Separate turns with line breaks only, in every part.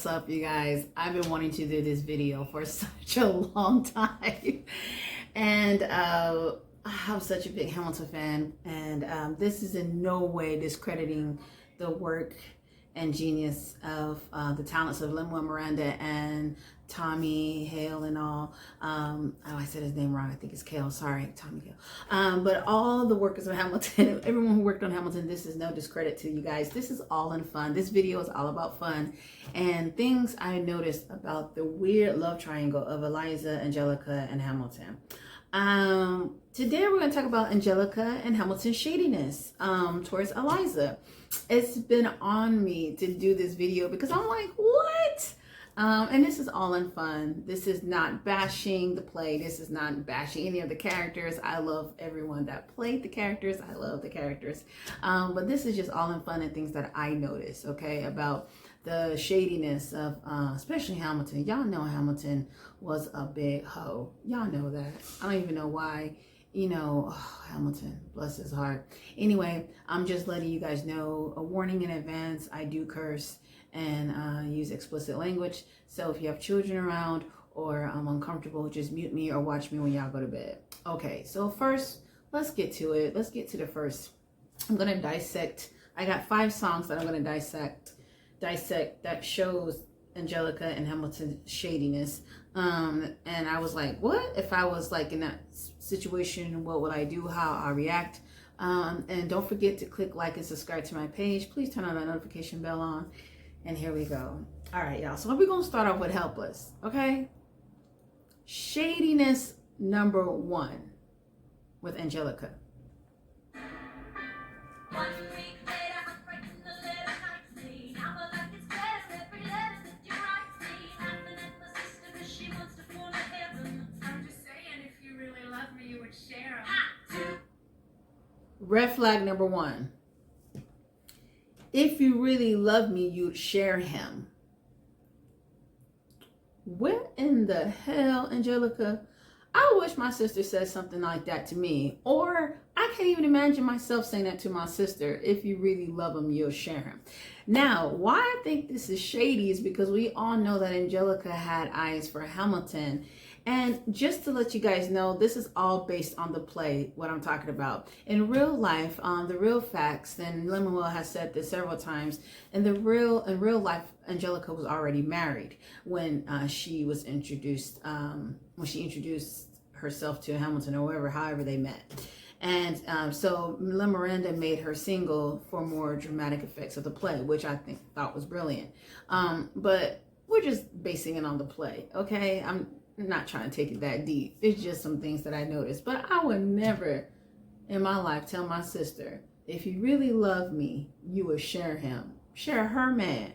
What's up, you guys? I've been wanting to do this video for such a long time. And I'm such a big Hamilton fan. And this is in no way discrediting the work and genius of the talents of Lin-Manuel Miranda and Tommy Hale and all. I said his name wrong. I think it's Cale. Sorry, Tommy Hale. But all the workers of Hamilton, everyone who worked on Hamilton, this is no discredit to you guys. This is all in fun. This video is all about fun and things I noticed about the weird love triangle of Eliza, Angelica, and Hamilton. Today we're going to talk about Angelica and Hamilton's shadiness towards Eliza. It's been on me to do this video because I'm like, what? And this is all in fun. This is not bashing the play. This is not bashing any of the characters. I love everyone that played the characters. I love the characters. But this is just all in fun and things that I notice, okay, about the shadiness of especially Hamilton. Y'all know Hamilton was a big hoe. Y'all know that. I don't even know why. You know, Hamilton, bless his heart. Anyway, I'm just letting you guys know, a warning in advance, I do curse and use explicit language. So if you have children around or I'm uncomfortable, just mute me or watch me when y'all go to bed. Okay, so first, let's get to it. Let's get to the first. I'm gonna dissect. I got 5 songs that I'm gonna dissect that shows Angelica and Hamilton's shadiness. And I was like, what? If I was like in that situation, what would I do? How I react? And don't forget to click like and subscribe to my page. Please turn on that notification bell on. And here we go. All right, y'all. So we're gonna start off with helpless, okay? Shadiness number 1 with Angelica. Red flag number 1. If you really love me, you'd share him. What in the hell, Angelica? I wish my sister said something like that to me. Or I can't even imagine myself saying that to my sister. If you really love him, you'll share him. Now, why I think this is shady is because we all know that Angelica had eyes for Hamilton. And just to let you guys know, this is all based on the play, what I'm talking about. In real life, the real facts, and Lin-Manuel has said this several times, in real life, Angelica was already married when she was introduced, when she introduced herself to Hamilton or whoever, however they met. And so Lin Miranda made her single for more dramatic effects of the play, which I thought was brilliant. But we're just basing it on the play, okay? I'm not trying to take it that deep. It's just some things that I noticed. But I would never in my life tell my sister, if you really love me, you would share him. Share her man.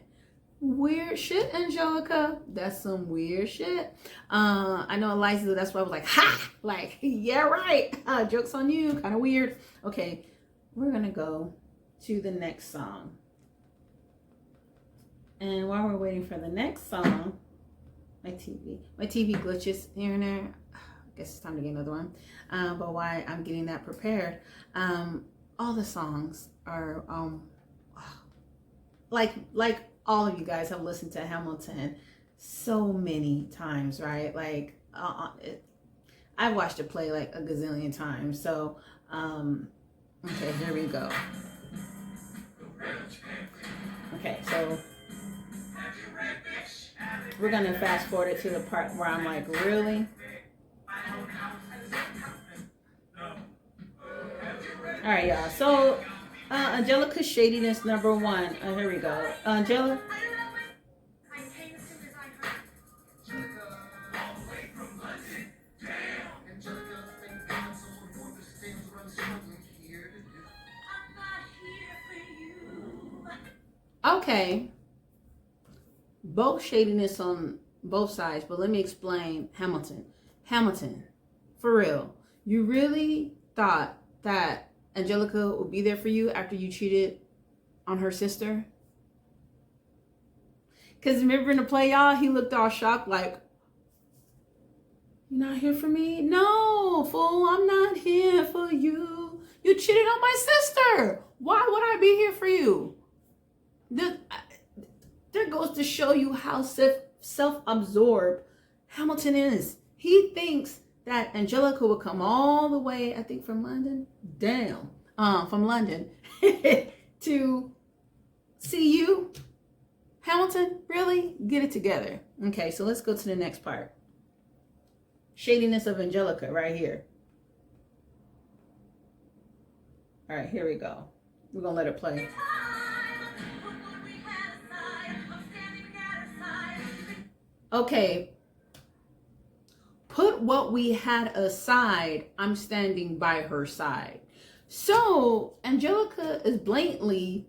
Weird shit, Angelica. That's some weird shit. I know Eliza, that's why I was like, ha! Like, yeah, right. Joke's on you. Kind of weird. Okay, we're going to go to the next song. And while we're waiting for the next song, my TV glitches here and there. I guess it's time to get another one. But while I'm getting that prepared, all the songs are like all of you guys have listened to Hamilton so many times, right? Like I've watched it play like a gazillion times. So okay, here we go. Okay, so we're gonna fast forward it to the part where I'm like, really? All right, y'all. So Angelica's shadiness number 1. Here we go. Angela. Okay. Both shadiness on both sides, but let me explain Hamilton. Hamilton, for real, you really thought that Angelica would be there for you after you cheated on her sister? Because remember in the play, y'all, he looked all shocked like, you're not here for me? No, fool, I'm not here for you. You cheated on my sister. Why would I be here for you? They're that goes to show you how self-absorbed Hamilton is. He thinks that Angelica would come all the way, I think from London, from London to see you. Hamilton, really? Get it together. Okay, so let's go to the next part. Shadiness of Angelica right here. All right, here we go. We're going to let it play. Okay. Put what we had aside, I'm standing by her side. So Angelica is blatantly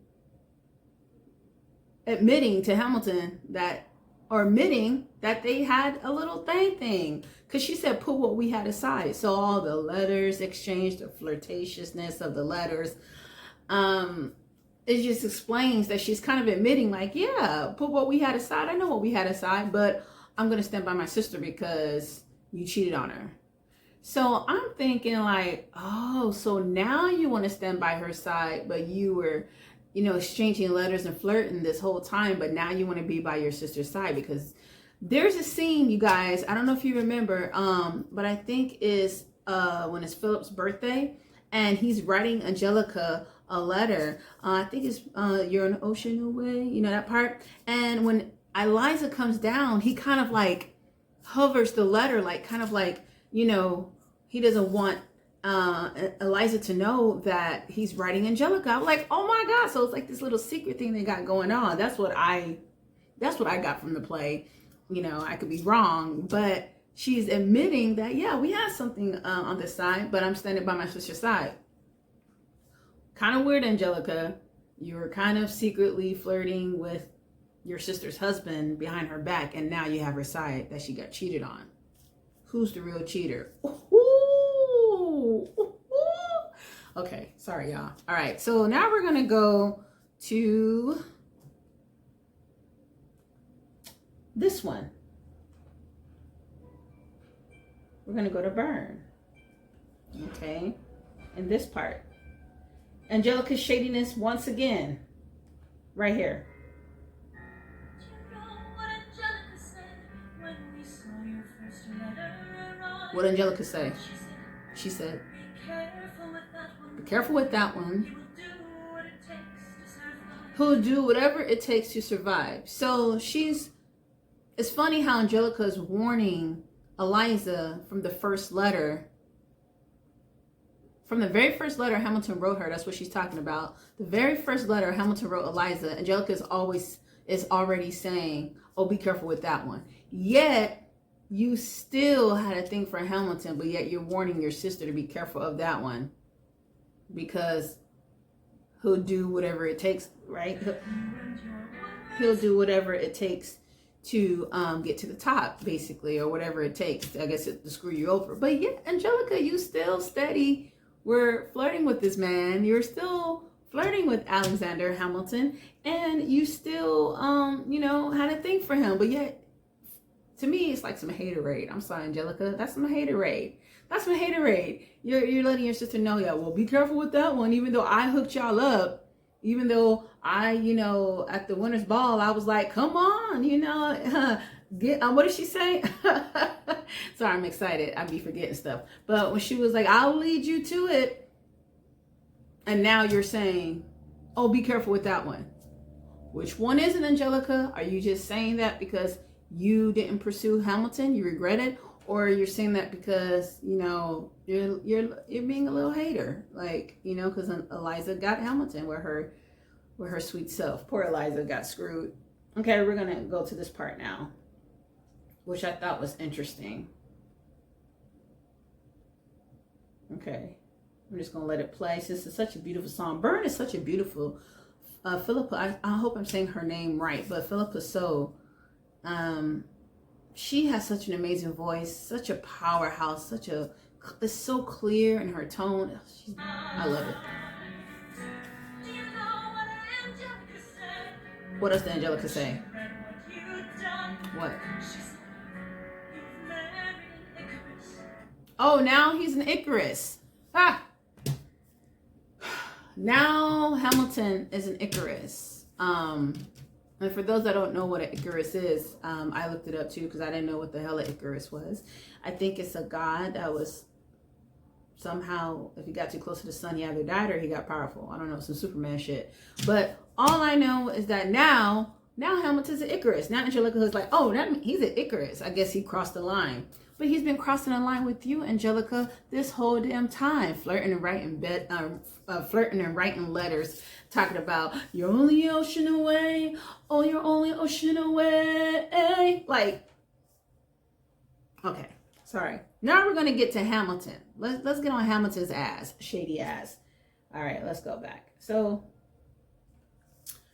admitting to Hamilton that, or admitting that they had a little thing. Because she said, put what we had aside. So all the letters exchanged, the flirtatiousness of the letters, it just explains that she's kind of admitting like, yeah, put what we had aside. I know what we had aside, but I'm going to stand by my sister because you cheated on her. So I'm thinking like, oh, so now you want to stand by her side, but you were, exchanging letters and flirting this whole time, but now you want to be by your sister's side. Because there's a scene, you guys, I don't know if you remember, but I think is when it's Philip's birthday and he's writing Angelica a letter. I think it's you're an ocean away, that part. And when Eliza comes down, he kind of like hovers the letter, like kind of like, he doesn't want Eliza to know that he's writing Angelica. I'm like, oh my God. So it's like this little secret thing they got going on. That's what I got from the play. I could be wrong, but she's admitting that, yeah, we had something on this side, but I'm standing by my sister's side. Kind of weird, Angelica. You were kind of secretly flirting with your sister's husband behind her back, and now you have her side that she got cheated on. Who's the real cheater? Ooh. Okay, sorry, y'all. All right, so now we're gonna go to this one. We're gonna go to Burn. Okay, in this part, Angelica's shadiness once again, right here. What Angelica say? She said, be careful with that one. Who'll do whatever it takes to survive. So it's funny how Angelica is warning Eliza from the first letter. From the very first letter Hamilton wrote her, that's what she's talking about. The very first letter Hamilton wrote Eliza, Angelica is already saying, oh, be careful with that one. Yet, you still had a thing for Hamilton, but yet you're warning your sister to be careful of that one. Because he'll do whatever it takes, right? He'll do whatever it takes to get to the top, basically, or whatever it takes, I guess, to screw you over. But yet, Angelica, you still steady. We're flirting with this man. You're still flirting with Alexander Hamilton, and you still, had a thing for him. But yet, to me, it's like some haterade. I'm sorry, Angelica. That's some haterade. That's some haterade. You're letting your sister know, yeah, well, be careful with that one. Even though I hooked y'all up, even though I, at the winner's ball, I was like, come on, get, what did she say? Sorry, I'm excited. I be forgetting stuff. But when she was like, I'll lead you to it. And now you're saying, oh, be careful with that one. Which one is it, Angelica? Are you just saying that because you didn't pursue Hamilton, you regret it, or you're saying that because you're being a little hater, like because Eliza got Hamilton with her sweet self. Poor Eliza got screwed. Okay, we're gonna go to this part now, which I thought was interesting. Okay, I'm just gonna let it play since it's such a beautiful song. Burn is such a beautiful. Philippa, I hope I'm saying her name right, but Philippa So. She has such an amazing voice, such a powerhouse, it's so clear in her tone. I love it. What else did Angelica say? What? Oh, now he's an Icarus. Ah! Now Hamilton is an Icarus. And for those that don't know what an Icarus is, I looked it up too because I didn't know what the hell an Icarus was. I think it's a god that was somehow, if he got too close to the sun, he either died or he got powerful. I don't know, some Superman shit. But all I know is that now Hamilton's an Icarus. Now Angelica is like, oh, he's an Icarus. I guess he crossed the line. But he's been crossing the line with you, Angelica, this whole damn time, flirting and writing letters, talking about you're only ocean away, oh, you're only ocean away. Like, okay, sorry. Now we're gonna get to Hamilton. Let's get on Hamilton's ass, shady ass. All right, let's go back. So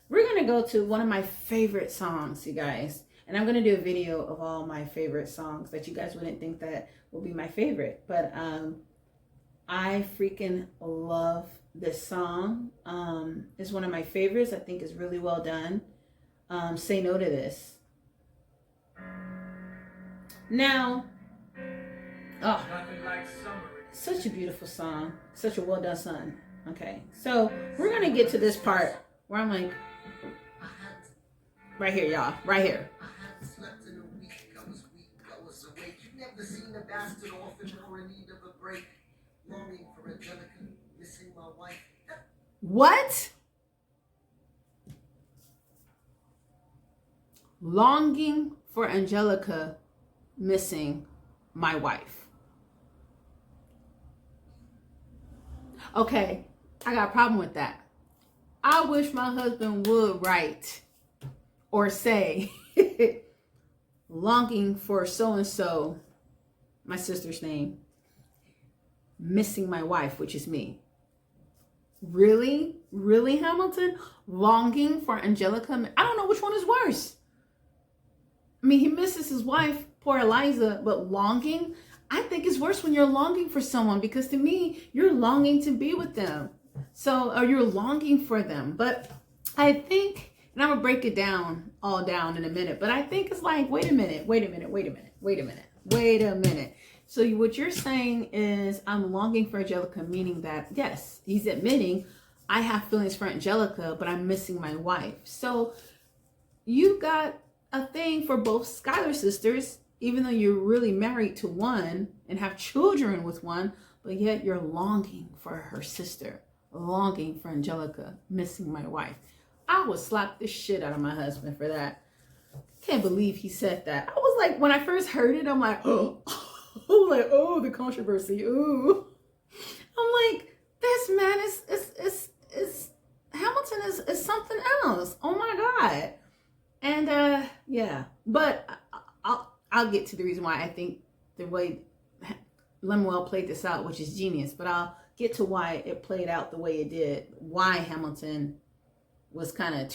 we're gonna go to one of my favorite songs, you guys. And I'm going to do a video of all my favorite songs that you guys wouldn't think that will be my favorite. But I freaking love this song. It's one of my favorites. I think it's really well done. Say No to This. Now, oh, such a beautiful song. Such a well done song. Okay, so we're going to get to this part where I'm like, right here, y'all. Right here.
Slept in a week, I was weak, I was awake. You've never seen a bastard orphan or in need of a break. Longing for Angelica, missing my wife.
What? Longing for Angelica, missing my wife. Okay, I got a problem with that. I wish my husband would write or say longing for so-and-so, my sister's name, missing my wife, which is me. Really? Really, Hamilton? Longing for Angelica? I don't know which one is worse. I mean, he misses his wife, poor Eliza, but longing? I think it's worse when you're longing for someone, because to me, you're longing to be with them. So, or you're longing for them. But I think, and I'm going to break it down in a minute, but I think it's like, wait a minute. So what you're saying is I'm longing for Angelica, meaning that, yes, he's admitting I have feelings for Angelica, but I'm missing my wife. So you got a thing for both Skylar sisters, even though you're really married to one and have children with one, but yet you're longing for her sister, longing for Angelica, missing my wife. I would slap the shit out of my husband for that. Can't believe he said that. I was like, when I first heard it, I'm like, oh, the controversy. Ooh. I'm like, this man is Hamilton is something else. Oh my God. And yeah, but I'll get to the reason why I think the way Lemuel played this out, which is genius, but I'll get to why it played out the way it did, why Hamilton was kind of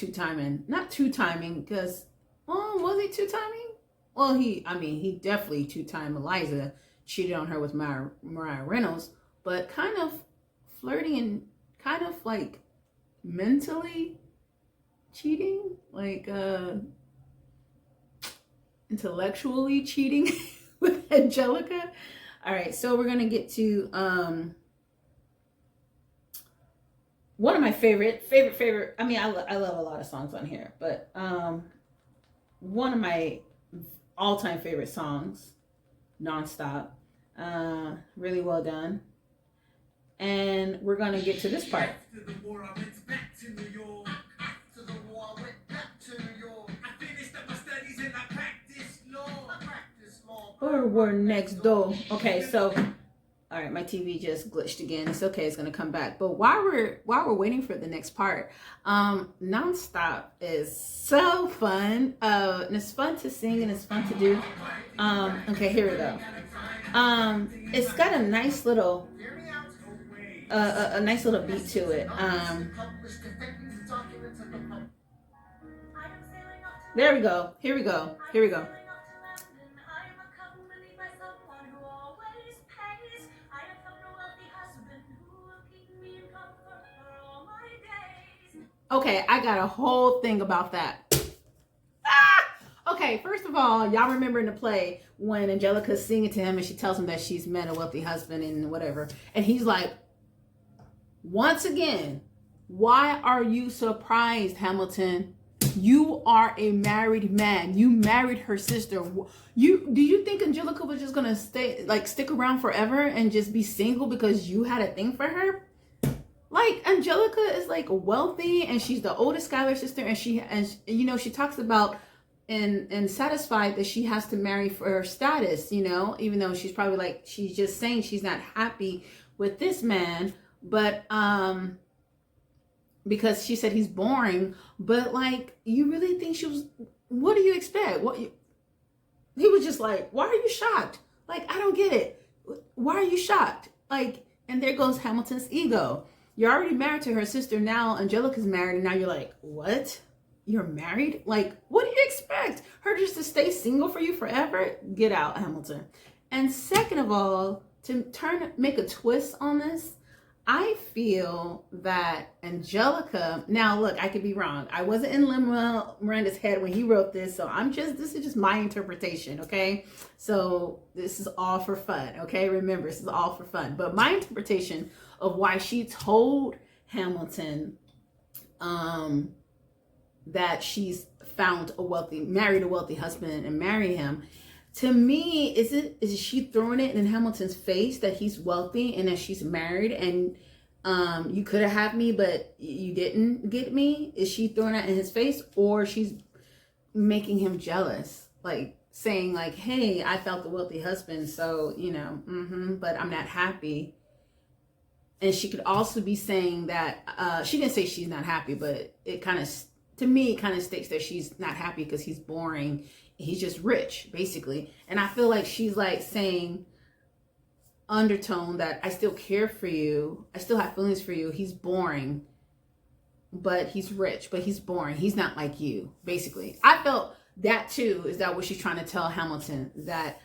not two-timing, because, was he two-timing? Well, he definitely two-timed Eliza, cheated on her with Mariah Reynolds, but kind of flirting and kind of like mentally cheating, like intellectually cheating with Angelica. All right, so we're gonna get to one of my favorite. I mean, I love a lot of songs on here, but one of my all-time favorite songs, Nonstop. Really well done. And we're gonna get to this part. Or we're next door. Okay, so all right, my TV just glitched again. It's okay, it's gonna come back. But while we're waiting for the next part, Nonstop is so fun. And it's fun to sing and it's fun to do. Okay, here we go. It's got a nice little beat to it. There we go. Here we go. Okay, I got a whole thing about that. Okay, first of all, y'all remember in the play when Angelica's singing to him and she tells him that she's met a wealthy husband and whatever. And he's like, once again, why are you surprised, Hamilton? You are a married man. You married her sister. Do you think Angelica was just gonna stick around forever and just be single because you had a thing for her? Like, Angelica is like wealthy, and she's the oldest Skylar sister, and she talks about and satisfied that she has to marry for her status, even though she's probably like, she's just saying she's not happy with this man, but because she said he's boring. But like, you really think she was, what do you expect? He was just like, why are you shocked? Like, I don't get it. Why are you shocked? Like, and there goes Hamilton's ego. You're already married to her sister. Now Angelica's married, and now you're like, what? You're married? Like, what do you expect? Her just to stay single for you forever? Get out, Hamilton. And second of all, to make a twist on this, I feel that Angelica, now look, I could be wrong. I wasn't in Lin-Manuel Miranda's head when he wrote this, so this is just my interpretation, okay? So this is all for fun, okay? Remember, this is all for fun. But my interpretation of why she told Hamilton that she's married a wealthy husband and marry him, to me, is she throwing it in Hamilton's face that he's wealthy and that she's married and you could have had me but you didn't get me? Is she throwing that in his face, or she's making him jealous, like saying like, hey, I felt the wealthy husband, so but I'm not happy? And she could also be saying that she didn't say she's not happy, but it kind of, to me, it kind of states that she's not happy because he's boring. He's just rich, basically. And I feel like she's like saying undertone that I still care for you. I still have feelings for you. He's boring, but he's rich, but he's boring. He's not like you, basically. I felt that too. Is that what she's trying to tell Hamilton? That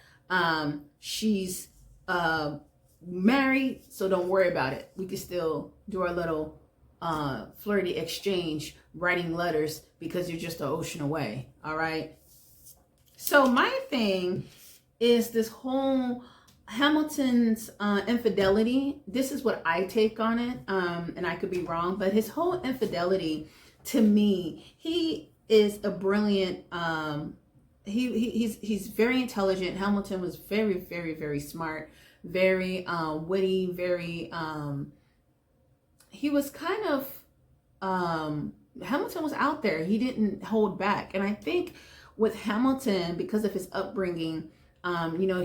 she's married, so don't worry about it. We can still do our little flirty exchange, writing letters, because you're just an ocean away. All right. So my thing is this whole Hamilton's infidelity. This is what I take on it, and I could be wrong, but his whole infidelity, to me, he is a brilliant. He's very intelligent. Hamilton was very, very, very smart, very witty, very. He was kind of. Hamilton was out there. He didn't hold back, and I think with Hamilton, because of his upbringing,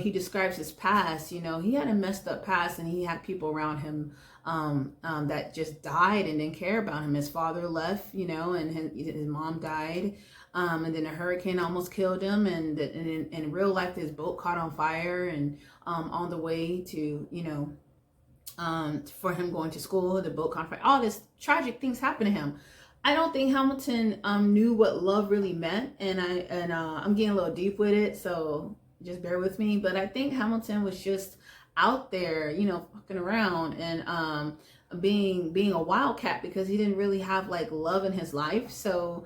he describes his past. He had a messed up past, and he had people around him that just died and didn't care about him. His father left, and his mom died, and then a hurricane almost killed him, and in real life, his boat caught on fire, and on the way to, for him going to school, the boat caught on fire. All this tragic things happened to him. I don't think Hamilton knew what love really meant, and I'm getting a little deep with it, so just bear with me. But I think Hamilton was just out there, fucking around and being a wildcat, because he didn't really have like love in his life. So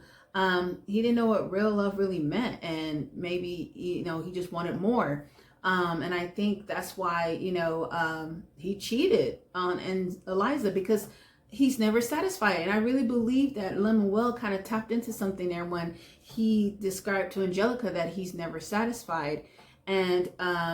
he didn't know what real love really meant, and maybe he just wanted more. And I think that's why he cheated on Eliza, because he's never satisfied. And I really believe that Lin-Manuel kind of tapped into something there when he described to Angelica that he's never satisfied, and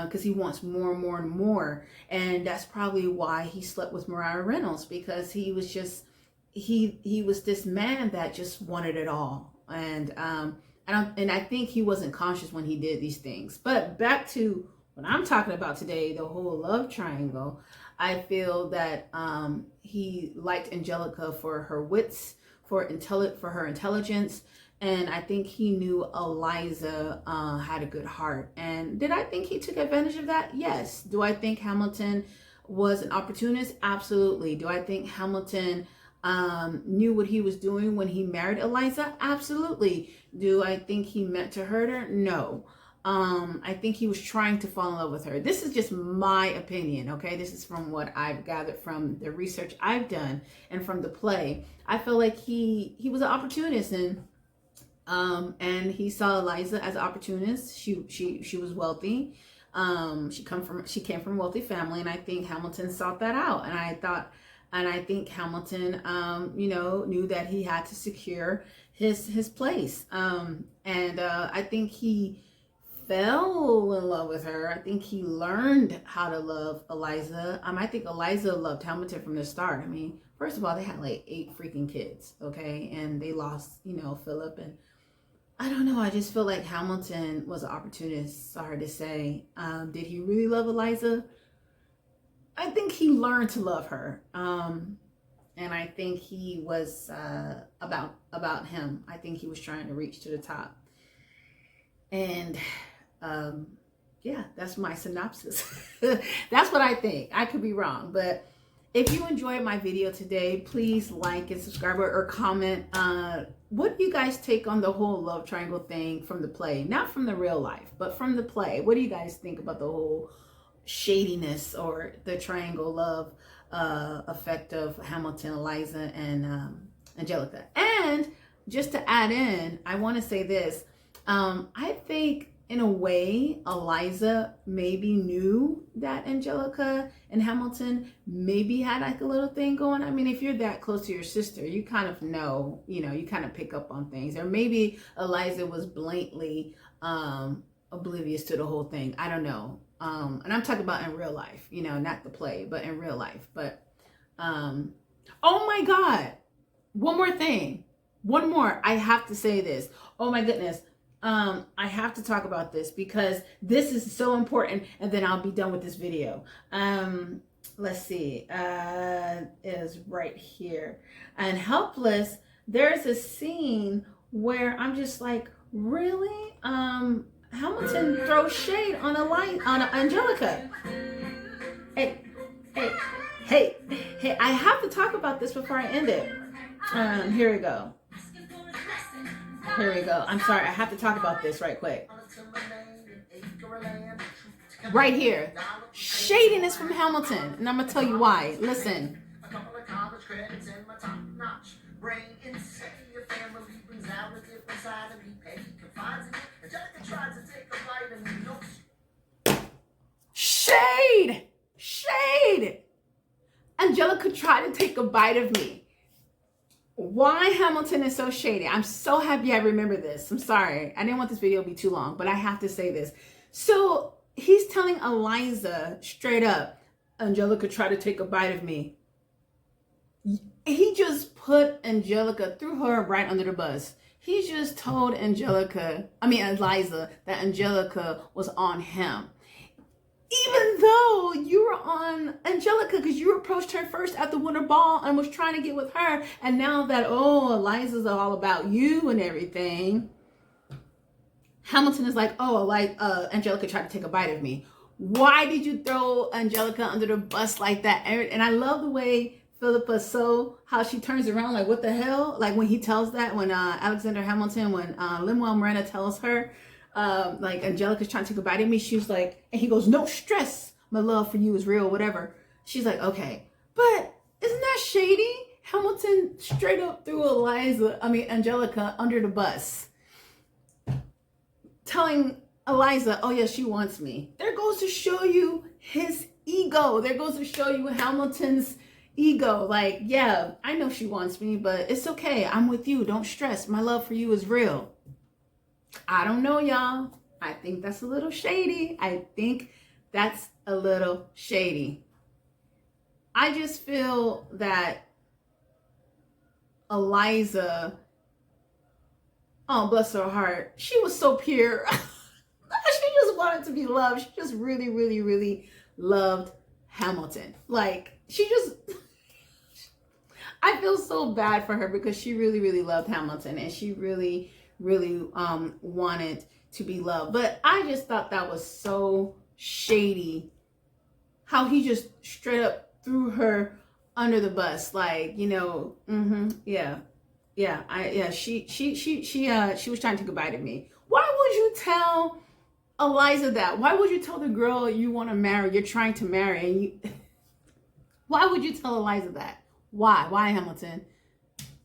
because he wants more and more and more. And that's probably why he slept with Mariah Reynolds, because he was just he was this man that just wanted it all. And I think he wasn't conscious when he did these things. But back to what I'm talking about today, the whole love triangle. I feel that he liked Angelica for her wits, for her intelligence, and I think he knew Eliza had a good heart. And did I think he took advantage of that? Yes. Do I think Hamilton was an opportunist? Absolutely. Do I think Hamilton knew what he was doing when he married Eliza? Absolutely. Do I think he meant to hurt her? No. I think he was trying to fall in love with her. This is just my opinion, okay? This is from what I've gathered from the research I've done and from the play. I feel like he was an opportunist, and he saw Eliza as an opportunist. She was wealthy. She came from a wealthy family, and I think Hamilton sought that out. And I thought And I think Hamilton, you know, knew that he had to secure his place. I think he fell in love with her. I think he learned how to love Eliza. I think Eliza loved Hamilton from the start. I mean, first of all, they had like 8 freaking kids, okay? And they lost, you know, Philip. And I don't know. I just feel like Hamilton was an opportunist. Sorry to say. Did he really love Eliza? I think he learned to love her. And I think he was about him. I think he was trying to reach to the top. And yeah, that's my synopsis. That's what I think. I could be wrong, but if you enjoyed my video today, please like and subscribe or comment. What do you guys take on the whole love triangle thing from the play? Not from the real life, but from the play. What do you guys think about the whole shadiness or the triangle love effect of Hamilton, Eliza, and Angelica? And just to add in, I want to say this. I think in a way, Eliza maybe knew that Angelica and Hamilton maybe had like a little thing going. I mean, if you're that close to your sister, you kind of know, you know, you kind of pick up on things. Or maybe Eliza was blatantly oblivious to the whole thing. I don't know. And I'm talking about in real life, you know, not the play, but in real life. But, oh my God, one more thing. One more. I have to say this. Oh my goodness. I have to talk about this because this is so important, and then I'll be done with this video. Let's see. It is right here. And Helpless, there's a scene where I'm just like, really? Hamilton throws shade on Angelica. Hey, I have to talk about this before I end it. Here we go. I'm sorry, I have to talk about this right quick. Right here. Shadiness from Hamilton. And I'm going to tell you why. Listen. Shade! Angelica tried to take a bite of me. Why Hamilton is so shady? I'm so happy I remember this. I'm sorry. I didn't want this video to be too long, but I have to say this. So he's telling Eliza straight up, Angelica tried to take a bite of me. He just put Angelica, threw her right under the bus. He just told Eliza, that Angelica was on him. Even though you were on Angelica because you approached her first at the winter ball and was trying to get with her. And now that, oh, Eliza's all about you and everything. Hamilton is like, oh, Angelica tried to take a bite of me. Why did you throw Angelica under the bus like that? And I love the way Philippa, how she turns around like, what the hell? Like when he tells that, when Alexander Hamilton, when Lin-Manuel Miranda tells her, like Angelica's trying to take a bite of me, she's like, and he goes, no stress, my love for you is real, whatever. She's like, okay, but isn't that shady? Hamilton straight up threw Angelica under the bus, telling Eliza, oh yeah, she wants me. There goes to show you his ego. There goes to show you Hamilton's ego. Like, yeah, I know she wants me, but it's okay. I'm with you. Don't stress. My love for you is real. I don't know, y'all. I think that's a little shady. I just feel that Eliza, oh, bless her heart, she was so pure. She just wanted to be loved. She just really, really, really loved Hamilton. Like, I feel so bad for her because she really, really loved Hamilton, and she really wanted to be loved. But I just thought that was so shady how he just straight up threw her under the bus. Like, you know, she was trying to take a bite at me. Why would you tell Eliza that? Why would you tell the girl you want to marry, you're trying to marry, and why would you tell Eliza that? Why Hamilton?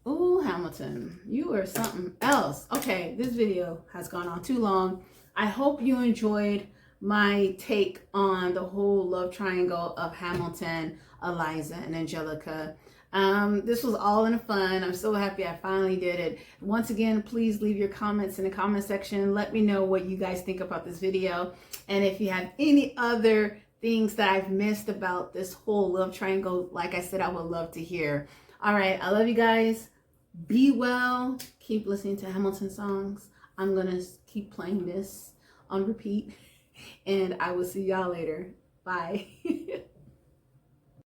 Oh, Hamilton, you are something else. Okay, this video has gone on too long. I hope you enjoyed my take on the whole love triangle of Hamilton, Eliza, and Angelica. This was all in fun. I'm so happy I finally did it. Once again, please leave your comments in the comment section. Let me know what you guys think about this video. And if you have any other things that I've missed about this whole love triangle, like I said, I would love to hear. All right, I love you guys. Be well. Keep listening to Hamilton songs. I'm going to keep playing this on repeat. And I will see y'all later. Bye.